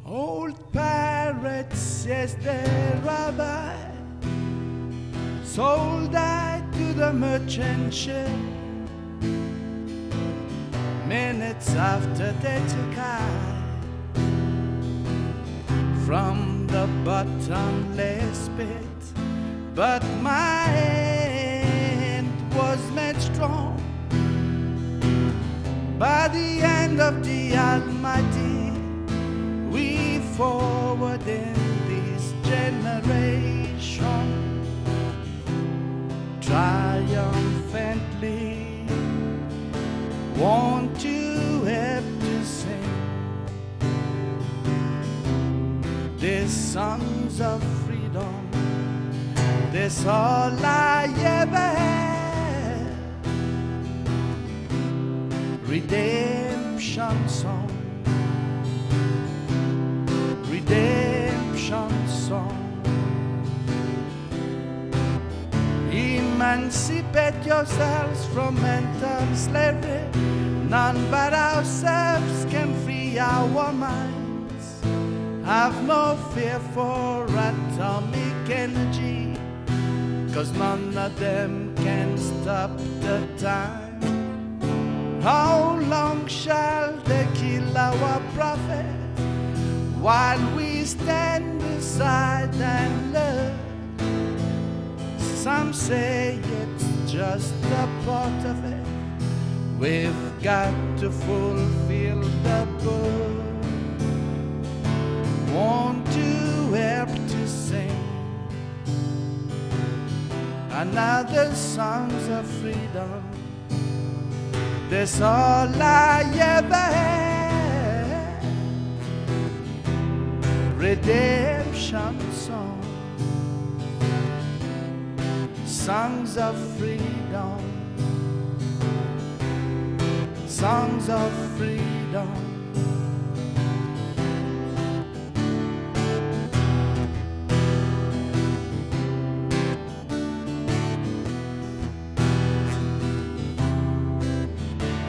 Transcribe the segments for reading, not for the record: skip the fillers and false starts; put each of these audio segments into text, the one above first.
Old pirates, says the rabbi, sold I to the merchant ship. Minutes after they took I from the bottomless pit, but my hand was made strong by the hand of the Almighty. We forward in this generation triumphantly want to help to sing these songs of freedom. This all I ever had. Redemption song, redemption song. Emancipate yourselves from mental slavery. None but ourselves can free our minds. Have no fear for atomic energy, 'cause none of them can stop the time. How long shall they kill our prophets while we stand aside and look? Some say it's just a part of it. We've got to fulfill the book. Want to help to sing another songs of freedom. That's all I ever had. Redemption song, songs of freedom, songs of freedom.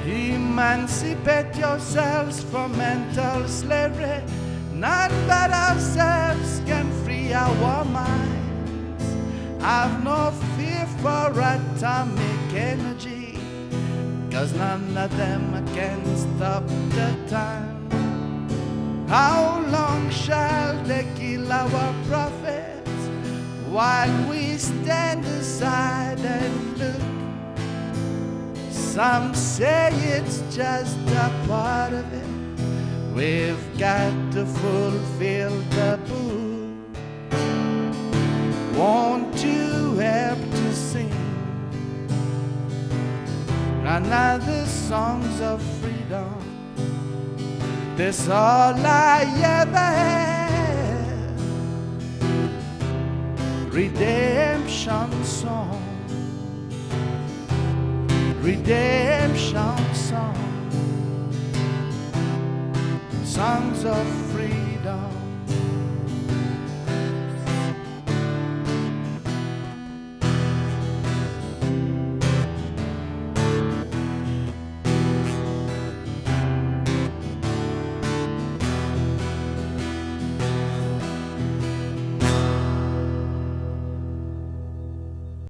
Emancipate yourselves from mental slavery. None but ourselves can free our minds. Have no fear for atomic energy, 'cause none of them can stop the time. How long shall they kill our prophets while we stand aside and look? Some say it's just a part of it. We've got to fulfill the book. Want to help to sing another songs of freedom. That's all I ever had. Redemption song, redemption song, songs of freedom.